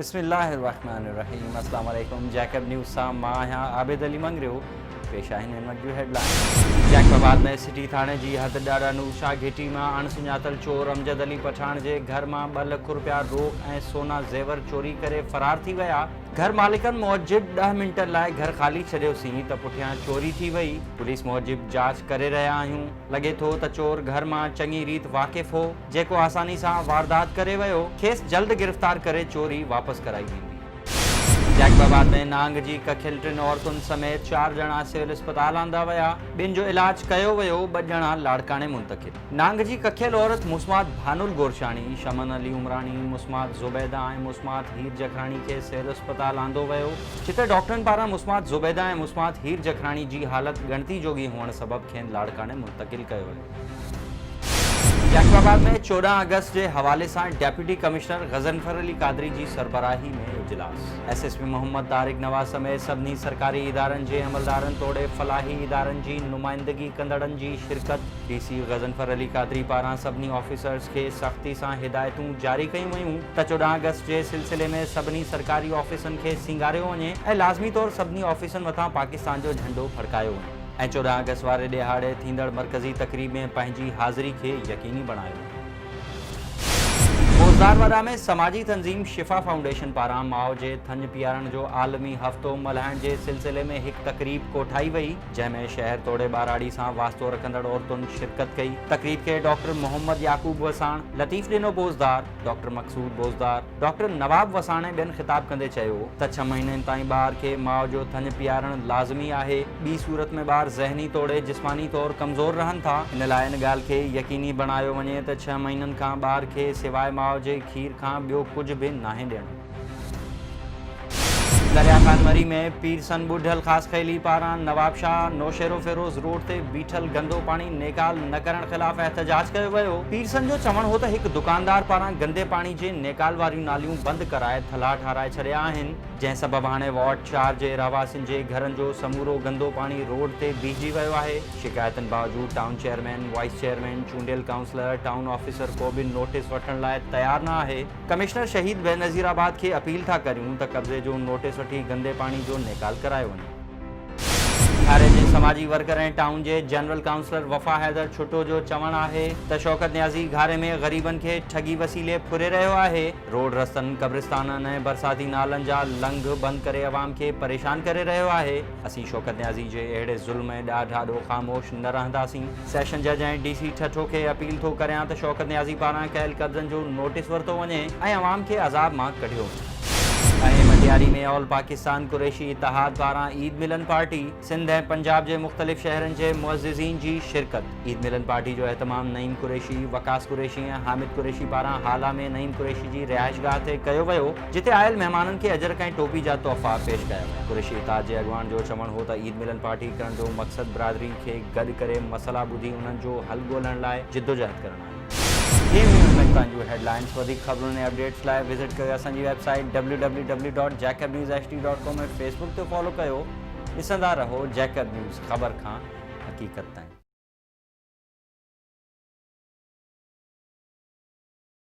बिस्मिल्लाहिर्रहमानिर्रहीम। अस्सलाम वालेकुम। जैकब न्यूज़ सां मां आहियां आबिद अली मंगरियो। पेश आहिनि हिन वक़्त जूं हेडलाइन। जैकबाबाद में सिटी थाणे जी हद ॾाढा नूरशाह घिटी मां अणसुञातल चोर अमजद अली पठान जे घर मां 2 लख रुपया रोक ऐं सोना ज़ेवर चोरी करे फरार थी विया। घर मालिकनि मूजिब 10 मिंटनि लाइ घर ख़ाली छॾियोसीं त पुठियां चोरी थी वई। पुलिस मूजिब जांच करे रहिया आहियूं। लॻे थो त चोर घर मां चङी रीत वाक़िफ़ हो, जेको आसानी सां वारदात करे वियो। खेसि जल्द गिरफ़्तार करे चोरी वापसि कराई वेंदी। जैकबाबाद में नांग जी कखियल 3 औरतुनि समेत 4 ॼणा सिविल अस्पताल आंदा विया। ॿिनि जो इलाज कयो वियो, 2 ॼणा लाड़काणे मुंतक़िल। नांग जी कखियल औरत मुस्मात भानुल गोरशानी, शमन अली उमरानी, मुस्मात ज़ुबैदा ऐं मुस्मात हीर जखरानी खे सिविल अस्पताल आंदो वियो, जिते डॉक्टरनि पारां मुस्मात ज़ुबैदा ऐं मुस्मात हीर जखरानी जी हालत ॻणती जोगी हुअण सबबि खेनि लाड़काणे मुंतक़िल कयो वियो। जैकबाबाद में 14 अगस्त के हवाले से डेप्यूटी कमिश्नर गजनफर अली कादरी की सरबराही में इजलास। SSP मोहम्मद तारिक नवाज समेत सभी सरकारी इदारन के अमलदारन तोड़े फलाही इदारन की नुमाइंदगी कंदड़न की शिरकत। DC गजनफर अली कादरी पारां सभी ऑफिसर्स के सख्ती से हिदायतूं जारी कई वयूं त 14 अगस्त के सिलसिले में सभी सरकारी ऑफिसन के सिंगारियो वने ऐं लाजमी तौर सभी ऑफिसन मथा पाकिस्तान जो झंडो फड़कायो वने ऐं 14 अगस्त वारे ॾिहाड़े थींदड़ मरकज़ी तकरीब में पंहिंजी हाज़िरी के यकीनी बनायो। बोज़दारवाड़ा में समाजी तंजीम शिफा फाउंडेशन पारां माओ जे थंज पीआरण जो आलमी हफ़्तो मल्हाइण के सिलसिले में एक तकरीब कोठाई वई, जैमें शहर तोड़े बाराड़ी से वास्तो रखंदड़ औरतुन शिरकत कई। तकरीब के डॉक्टर मोहम्मद याकूब वसाण, लतीफ़ डिनो बोज़दार, डॉक्टर मकसूद बोज़दार, डॉक्टर नवाब वसाण ऐं ॿियनि ख़िताब कंदे चयो त 6 महीननि ताईं ॿार के माओ जो थंज पीआरण लाज़मी आहे। ॿी सूरत में ॿार ज़हनी तोड़े जिस्मानी तौर कमज़ोर रहन था। इन लाइ इन ॻाल्हि खे यकीनी बणायो वञे त 6 महीननि खां ॿार खे सिवाय माओ जे खीर खां ॿियो कुछ भी नाहे ॾियणो। दरिया खान मरी में पीरसन बुढ़ल ख़ास ख़ैली पारां नवाब शाह नौशेरो फिरोज़ रोड ते बीठल गंदो पानी नेकाल न करण ख़िलाफ़ एहतजाज कयो वियो। पीरसन जो चवण हो त एक दुकानदार पारां गंदे पानी जे नेकाल वारियूं नालियूं बंद कराए थला ठाराए छॾिया आहिनि, जंहिं सबब हाणे वार्ड 4 जे रहवासियुनि जे घरनि जो समूरो गंदो पानी रोड ते बीहजी वियो आहे। शिकायतनि बावजूद टाउन चेयरमैन, वाइस चेयरमैन, चूंडियल काउंसलर, टाउन ऑफिसर को भी नोटिस वठण लाइ तैयार न आहे। कमिश्नर शहीद बेनज़ीराबाद के अपील था करियूं त कब्ज़े जो नोटिस वठी गंदे पानी जो निकाल करायो वञे। घारे जे समाजी वर्कर ऐं टाउन जे जनरल काउंसलर वफ़ा हैदर छुटो जो चवण आहे त शौकत न्याज़ी घारे में ग़रीबन खे ठगी वसीले फुरे रहियो आहे। रोड रस्तनि, कब्रिस्ताननि ऐं बरसाती नालनि जा लंघ बंद करे अवाम खे परेशान करे रहियो आहे। असीं शौकत न्याज़ी जे अहिड़े ज़ुल्म ऐं ॾाढो ख़ामोश न रहंदासीं। सेशन जज ऐं DC ठठो खे अपील थो करियां त शौकत न्याज़ी पारां कयल कब्ज़नि जो नोटिस वरितो वञे ऐं अवाम खे अज़ाब मां कढियो वञे। मटियारी में ऑल पाकिस्तान कुरैशी इतिहाद पारां ईद मिलन पार्टी सिंध ऐं पंजाब के मुख़्तलिफ़ शहरन के मुअज़्ज़िज़ीन की शिरकत। ईद मिलन पार्टी जो एहतमाम नईम कुरैशी, वकास कुरैशी ऐं हामिद कुरैशी पारां हाला में नईम कुरैशी की रिहाइशगाह ते कयो वियो, जिते आयल मेहमानन के अजरक ऐं टोपी जा तोहफ़ा पेश कया विया। कुरैशी इतिहाद के अॻवान जो चवण हो त ईद मिलन पार्टी करण जो मक़सद बिरादरी के गॾ करे मसला ॿुधी उन्हनि जो हल ॻोल्हण लाइ जिद्दोजहद करणु आहे। हेडलाइंस वधिक ख़बरुनि ऐं अपडेट्स लाइ विज़िट कयो असांजी वेबसाइट www.jacobnewsht.com ऐं फेसबुक ते फॉलो कयो। ॾिसंदा रहो जैकब न्यूज़, ख़बर खां हक़ीक़त ताईं।